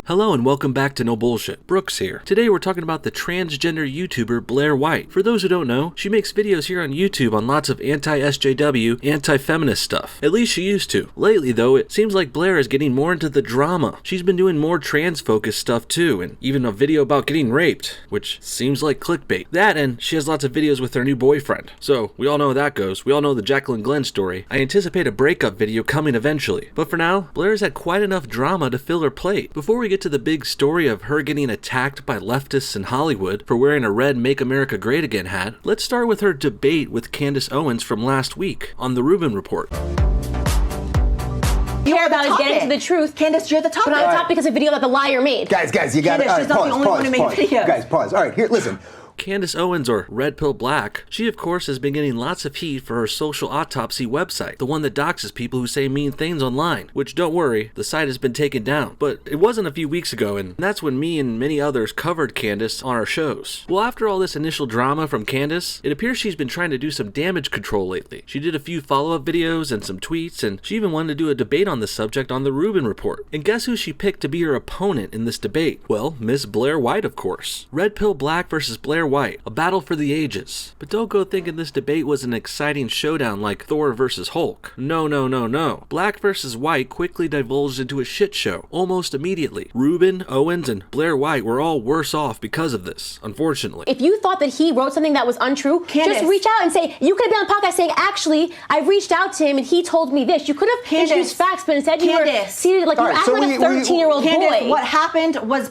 Hello and welcome back to No Bullshit. Brooks here. Today we're talking about the transgender YouTuber Blaire White. For those who don't know, she makes videos here on YouTube on lots of anti-SJW, anti-feminist stuff. At least she used to. Lately though, it seems like Blaire is getting more into the drama. She's been doing more trans-focused stuff too, and even a video about getting raped, which seems like clickbait. That, and she has lots of videos with her new boyfriend. So, we all know how that goes. We all know the Jacqueline Glenn story. I anticipate a breakup video coming eventually. But for now, Blaire's had quite enough drama to fill her plate. Before we get to the big story of her getting attacked by leftists in Hollywood for wearing a red Make America Great Again hat, let's start with her debate with Candace Owens from last week on the Rubin Report. You care about is getting to the truth. Candace, you're the topic. But on top because of a video that the liar made. Guys, you got it. Candace, she's not the only one to make videos. Guys, pause. All right, here, listen. Candace Owens, or Red Pill Black, she of course has been getting lots of heat for her social autopsy website, the one that doxes people who say mean things online, which don't worry, the site has been taken down. But it wasn't a few weeks ago, and that's when me and many others covered Candace on our shows. Well, after all this initial drama from Candace, it appears she's been trying to do some damage control lately. She did a few follow-up videos and some tweets, and she even wanted to do a debate on the subject on the Rubin Report. And guess who she picked to be her opponent in this debate? Well, Miss Blaire White, of course. Red Pill Black versus Blaire White, a battle for the ages. But don't go thinking this debate was an exciting showdown like Thor versus Hulk. No. Black versus White quickly divulged into a shit show, almost immediately. Rubin, Owens, and Blaire White were all worse off because of this, unfortunately. If you thought that he wrote something that was untrue, Candace, just reach out and say, you could have been on the podcast saying, actually, I reached out to him and he told me this. You could have introduced facts, but instead you were seated like you acted like a 13-year-old boy. What happened was...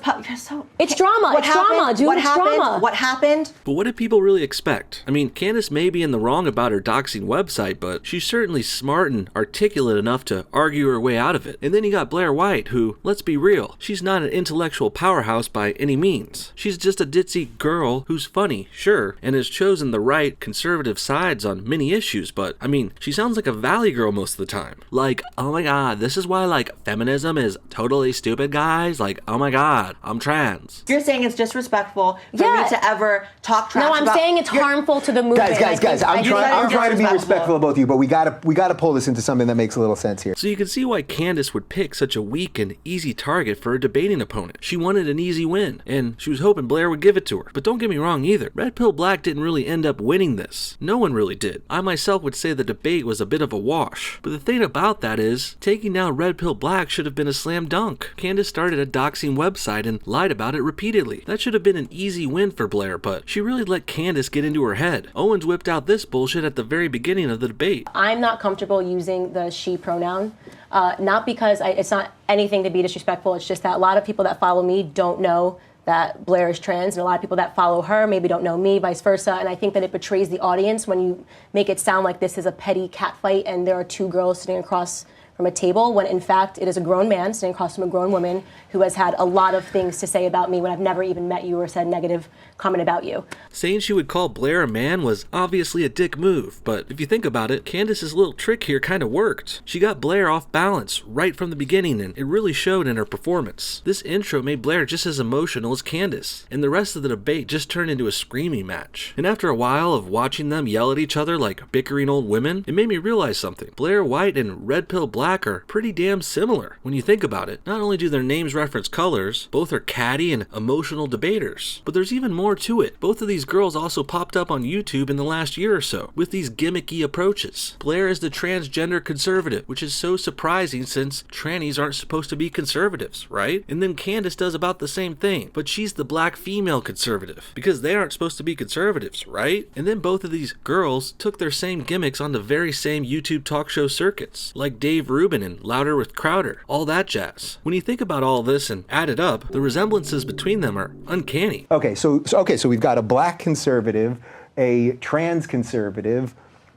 It's drama. It's drama, dude. It's drama. What happened? But what did people really expect? I mean, Candace may be in the wrong about her doxing website, but she's certainly smart and articulate enough to argue her way out of it. And then you got Blaire White, who, let's be real, she's not an intellectual powerhouse by any means. She's just a ditzy girl who's funny, sure, and has chosen the right conservative sides on many issues, but, I mean, she sounds like a valley girl most of the time. Like, oh my god, this is why, like, feminism is totally stupid, guys. Like, oh my god, I'm trans. You're saying it's disrespectful for me to ever talk trash about... No, I'm saying it's harmful to the movement. Guys, I'm trying to be respectful of both of you, but we gotta pull this into something that makes a little sense here. So you can see why Candace would pick such a weak and easy target for a debating opponent. She wanted an easy win, and she was hoping Blaire would give it to her. But don't get me wrong either. Red Pill Black didn't really end up winning this. No one really did. I myself would say the debate was a bit of a wash. But the thing about that is, taking down Red Pill Black should have been a slam dunk. Candace started a doxing website and lied about it repeatedly. That should have been an easy win for Blaire, but she really let Candace get into her head. Owens whipped out this bullshit at the very beginning of the debate. I'm not comfortable using the she pronoun, not because it's not anything to be disrespectful, it's just that a lot of people that follow me don't know that Blaire is trans, and a lot of people that follow her maybe don't know me, vice versa, and I think that it betrays the audience when you make it sound like this is a petty catfight and there are two girls sitting across from a table, when in fact it is a grown man sitting across from a grown woman who has had a lot of things to say about me when I've never even met you or said negative comment about you. Saying she would call Blaire a man was obviously a dick move, but if you think about it, Candace's little trick here kind of worked. She got Blaire off balance right from the beginning, and it really showed in her performance. This intro made Blaire just as emotional as Candace, and the rest of the debate just turned into a screaming match. And after a while of watching them yell at each other like bickering old women, it made me realize something. Blaire White and Red Pill Black are pretty damn similar when you think about it. Not only do their names reference colors, both are catty and emotional debaters, but there's even more to it. Both of these girls also popped up on YouTube in the last year or so with these gimmicky approaches. Blaire is the transgender conservative, which is so surprising since trannies aren't supposed to be conservatives, right? And then Candace does about the same thing, but she's the black female conservative because they aren't supposed to be conservatives, right? And then both of these girls took their same gimmicks on the very same YouTube talk show circuits, like Dave Rubin and Louder with Crowder, all that jazz. When you think about all this and add it up, the resemblances between them are uncanny. Okay, so we've got a black conservative, a trans conservative,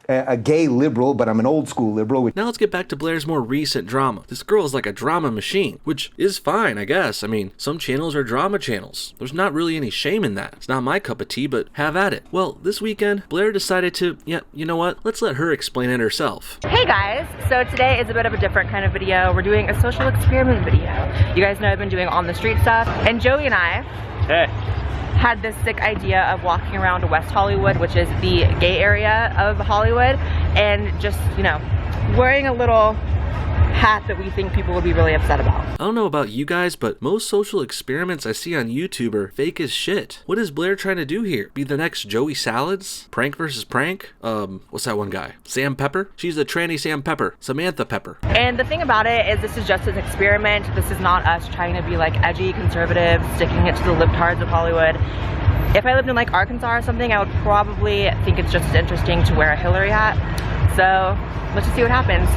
a gay liberal, but I'm an old school liberal. Now let's get back to Blaire's more recent drama. This girl is like a drama machine, which is fine, I guess. I mean, some channels are drama channels. There's not really any shame in that. It's not my cup of tea, but have at it. Well, this weekend, Blaire decided to, you know what? Let's let her explain it herself. Hey guys, so today is a bit of a different kind of video. We're doing a social experiment video. You guys know I've been doing on the street stuff, and Joey and I had this sick idea of walking around West Hollywood, which is the gay area of Hollywood, and just, you know, wearing a little hat that we think people would be really upset about. I don't know about you guys, but most social experiments I see on YouTube are fake as shit. What is Blaire trying to do here? Be the next Joey Salads? Prank versus prank? What's that one guy? Sam Pepper? She's the tranny Sam Pepper. Samantha Pepper. And the thing about it is this is just an experiment. This is not us trying to be like edgy, conservative, sticking it to the libtards of Hollywood. If I lived in like Arkansas or something, I would probably think it's just as interesting to wear a Hillary hat. So let's just see what happens.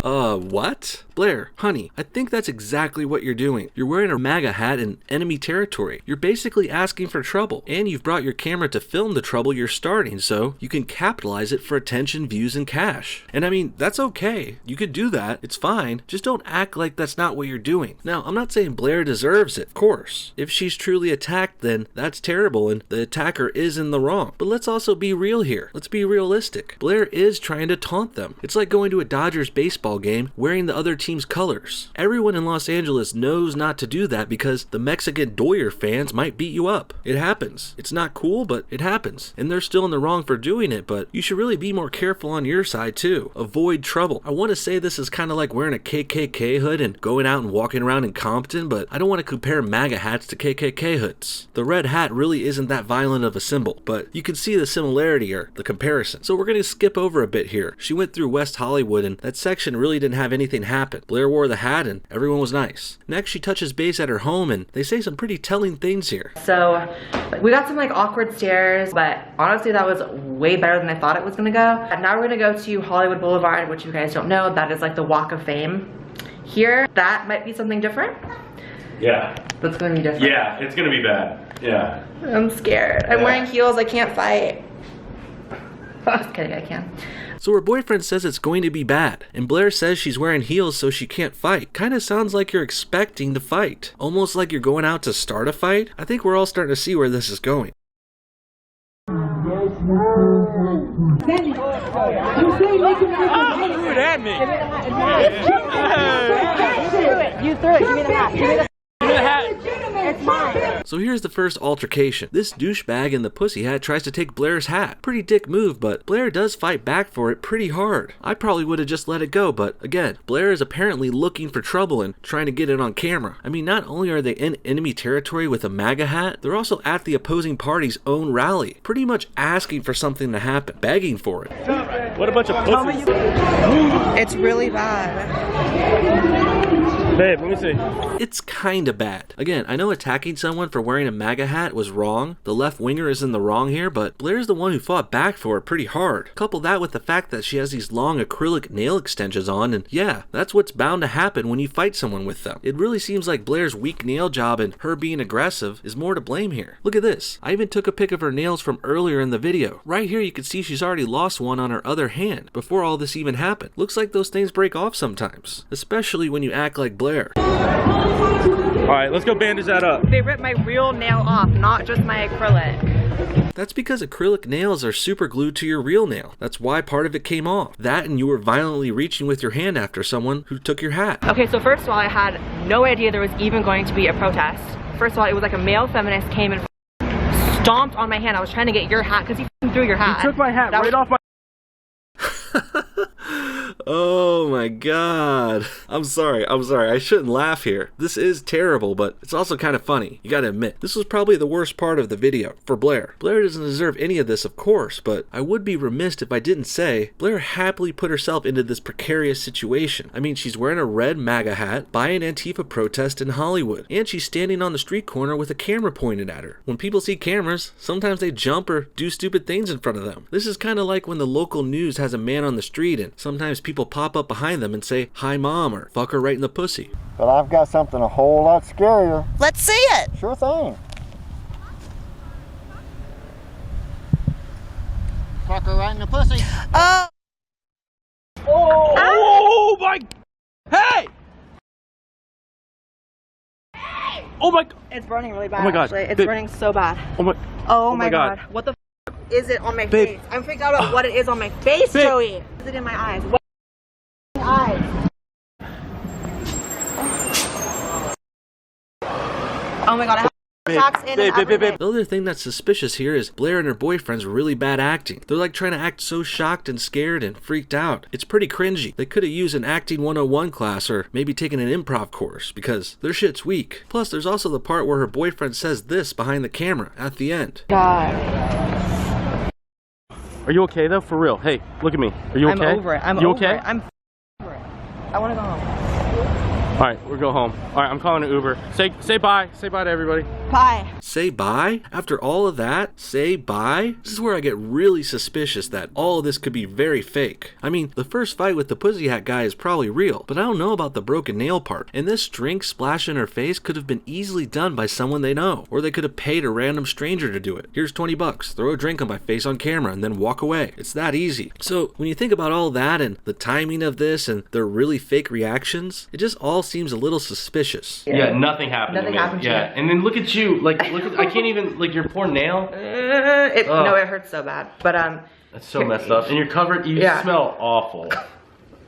What? Blaire, honey, I think that's exactly what you're doing. You're wearing a MAGA hat in enemy territory. You're basically asking for trouble, and you've brought your camera to film the trouble you're starting so you can capitalize it for attention, views, and cash. And I mean, that's okay. You could do that. It's fine. Just don't act like that's not what you're doing. Now, I'm not saying Blaire deserves it, of course. If she's truly attacked, then that's terrible, and the attacker is in the wrong. But let's also be real here. Let's be realistic. Blaire is trying to taunt them. It's like going to a Dodgers baseball game wearing the other team's colors. Everyone in Los Angeles knows not to do that because the Mexican Doyer fans might beat you up. It happens. It's not cool, but it happens. And they're still in the wrong for doing it, but you should really be more careful on your side too. Avoid trouble. I want to say this is kind of like wearing a KKK hood and going out and walking around in Compton, but I don't want to compare MAGA hats to KKK hoods. The red hat really isn't that violent of a symbol, but you can see the similarity or the comparison. So we're going to skip over a bit here. She went through West Hollywood and that section really didn't have anything happen. Blaire wore the hat and everyone was nice. Next, she touches base at her home and they say some pretty telling things here. So we got some like awkward stares, but honestly that was way better than I thought it was gonna go. And now we're gonna go to Hollywood Boulevard, which you guys don't know, that is like the Walk of Fame. Here, that might be something different. Yeah. That's gonna be different. Yeah, it's gonna be bad. Yeah. I'm scared. I'm wearing heels, I can't fight. Just kidding, I can. So her boyfriend says it's going to be bad, and Blaire says she's wearing heels so she can't fight. Kinda sounds like you're expecting to fight. Almost like you're going out to start a fight. I think we're all starting to see where this is going. You threw it, give me the hat. Give me the So here's the first altercation. This douchebag in the pussy hat tries to take Blaire's hat. Pretty dick move, but Blaire does fight back for it pretty hard. I probably would have just let it go, but again, Blaire is apparently looking for trouble and trying to get it on camera. I mean, not only are they in enemy territory with a MAGA hat, they're also at the opposing party's own rally, pretty much asking for something to happen, begging for it. What a bunch of pussies. It's really bad. Babe, let me see. It's kinda bad. Again, I know attacking someone for wearing a MAGA hat was wrong. The left winger is in the wrong here, but Blaire's the one who fought back for it pretty hard. Couple that with the fact that she has these long acrylic nail extensions on, and yeah, that's what's bound to happen when you fight someone with them. It really seems like Blaire's weak nail job and her being aggressive is more to blame here. Look at this. I even took a pic of her nails from earlier in the video. Right here you can see she's already lost one on her other hand before all this even happened. Looks like those things break off sometimes, especially when you act like Blaire. Alright, let's go bandage that up. They ripped my real nail off, not just my acrylic. That's because acrylic nails are super glued to your real nail. That's why part of it came off. That and you were violently reaching with your hand after someone who took your hat. Okay, so first of all, I had no idea there was even going to be a protest. First of all, it was like a male feminist came and stomped on my hand. I was trying to get your hat because he threw your hat. He took my hat right off my... Oh my god. I'm sorry. I shouldn't laugh here. This is terrible, but it's also kind of funny. You gotta admit, this was probably the worst part of the video for Blaire. Blaire doesn't deserve any of this, of course, but I would be remiss if I didn't say Blaire happily put herself into this precarious situation. I mean, she's wearing a red MAGA hat by an Antifa protest in Hollywood, and she's standing on the street corner with a camera pointed at her. When people see cameras, sometimes they jump or do stupid things in front of them. This is kind of like when the local news has a man on the street and sometimes people pop up behind them and say, "Hi mom," or "Fuck her right in the pussy." But I've got something a whole lot scarier. Let's see it. Sure thing. Fuck her right in the pussy. Oh. Oh my... Hey! Oh my... It's burning really bad. Oh my god. Actually. It's Babe. burning so bad. Oh my god. What the f is it on my Babe. face? I'm freaked out about what it is on my face, Babe. Joey. Is it in my eyes? What eyes? Oh my god, I have socks in and every day. The other thing that's suspicious here is Blaire and her boyfriend's really bad acting. They're like trying to act so shocked and scared and freaked out. It's pretty cringy. They could have used an acting 101 class or maybe taken an improv course because their shit's weak. Plus, there's also the part where her boyfriend says this behind the camera at the end. God. Are you okay though? For real? Hey, look at me. Are you okay? I'm over it. You okay? I'm over it. I want to go home. All right, we'll go home. All right, I'm calling an Uber. Say bye. Say bye to everybody. Bye. Say bye? After all of that? Say bye? This is where I get really suspicious that all of this could be very fake. I mean, the first fight with the pussy hat guy is probably real, but I don't know about the broken nail part. And this drink splash in her face could have been easily done by someone they know, or they could have paid a random stranger to do it. Here's 20 bucks, throw a drink on my face on camera, and then walk away. It's that easy. So when you think about all that and the timing of this and their really fake reactions, it just all seems a little suspicious. Yeah, nothing happened to me. Happened to yeah, and then look at you. Like, look at, I can't even, like, your poor nail. No, it hurts so bad. But That's so messed up. And you're covered, you smell awful.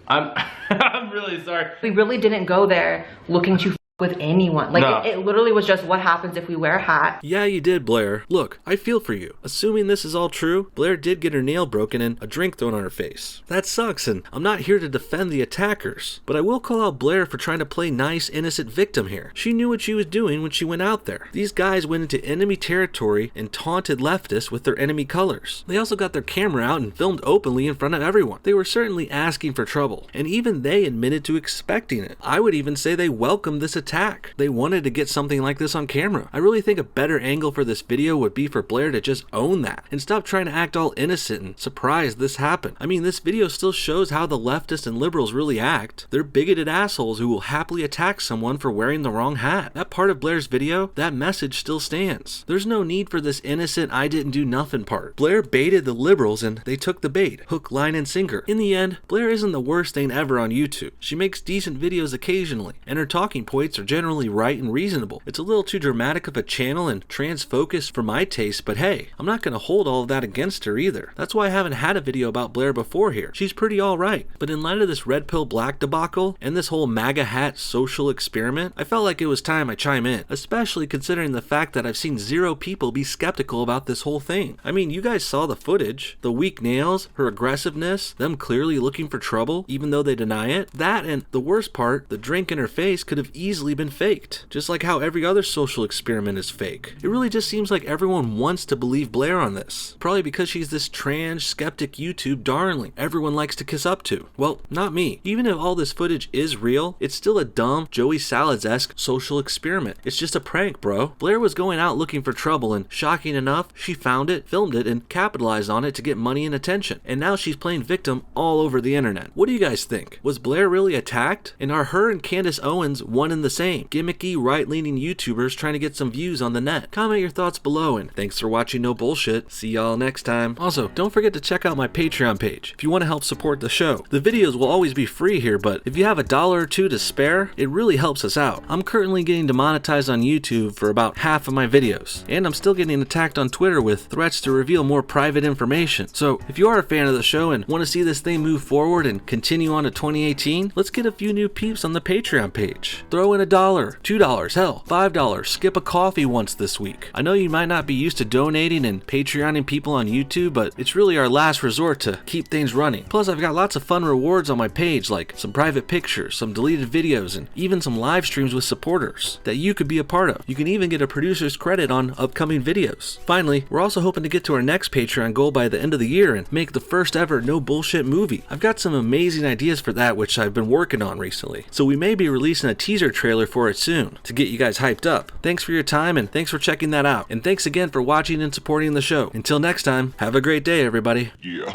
I'm really sorry. we really didn't go there looking to with anyone. Like, No. it literally was just what happens if we wear a hat. Yeah, you did, Blaire. Look, I feel for you. Assuming this is all true, Blaire did get her nail broken and a drink thrown on her face. That sucks, and I'm not here to defend the attackers, but I will call out Blaire for trying to play nice, innocent victim here. She knew what she was doing when she went out there. These guys went into enemy territory and taunted leftists with their enemy colors. They also got their camera out and filmed openly in front of everyone. They were certainly asking for trouble, and even they admitted to expecting it. I would even say they welcomed this attack. They wanted to get something like this on camera. I really think a better angle for this video would be for Blaire to just own that and stop trying to act all innocent and surprised this happened. I mean, this video still shows how the leftists and liberals really act. They're bigoted assholes who will happily attack someone for wearing the wrong hat. That part of Blaire's video, that message still stands. There's no need for this innocent I didn't do nothing part. Blaire baited the liberals and they took the bait, hook, line, and sinker. In the end, Blaire isn't the worst thing ever on YouTube. She makes decent videos occasionally, and her talking points are generally right and reasonable. It's a little too dramatic of a channel and trans-focused for my taste, but hey, I'm not gonna hold all of that against her either. That's why I haven't had a video about Blaire before here. She's pretty alright, but in light of this red pill black debacle and this whole MAGA hat social experiment, I felt like it was time I chime in, especially considering the fact that I've seen 0 people be skeptical about this whole thing. I mean, you guys saw the footage, the weak nails, her aggressiveness, them clearly looking for trouble, even though they deny it. That, and the worst part, the drink in her face could have easily been faked, just like how every other social experiment is fake. It really just seems like everyone wants to believe Blaire on this, probably because she's this trans skeptic YouTube darling everyone likes to kiss up to. Well, not me. Even if all this footage is real, it's still a dumb Joey Salads-esque social experiment. It's just a prank, bro. Blaire was going out looking for trouble, and shocking enough, she found it, filmed it, and capitalized on it to get money and attention. And now she's playing victim all over the internet. What do you guys think? Was Blaire really attacked? And are her and Candace Owens one and the same? Gimmicky, right-leaning YouTubers trying to get some views on the net. Comment your thoughts below, and thanks for watching No Bullshit. See y'all next time. Also, don't forget to check out my Patreon page if you want to help support the show. The videos will always be free here, but if you have $1 or $2 to spare, it really helps us out. I'm currently getting demonetized on YouTube for about half of my videos, and I'm still getting attacked on Twitter with threats to reveal more private information. So if you are a fan of the show and want to see this thing move forward and continue on to 2018, let's get a few new peeps on the Patreon page. Throw in $1, $2, hell, $5, skip a coffee once this week. I know you might not be used to donating and Patreoning people on YouTube, but it's really our last resort to keep things running. Plus, I've got lots of fun rewards on my page, like some private pictures, some deleted videos, and even some live streams with supporters that you could be a part of. You can even get a producer's credit on upcoming videos. Finally, we're also hoping to get to our next Patreon goal by the end of the year and make the first ever No Bullshit movie. I've got some amazing ideas for that, which I've been working on recently, so we may be releasing a teaser trailer for it soon to get you guys hyped up. Thanks for your time, and thanks for checking that out. And thanks again for watching and supporting the show. Until next time, have a great day, everybody. Yeah.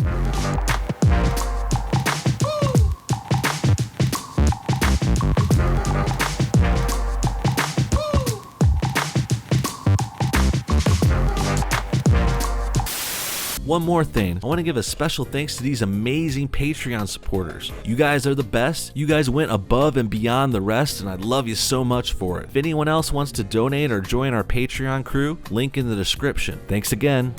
One more thing, I want to give a special thanks to these amazing Patreon supporters. You guys are the best. You guys went above and beyond the rest, and I love you so much for it. If anyone else wants to donate or join our Patreon crew, link in the description. Thanks again.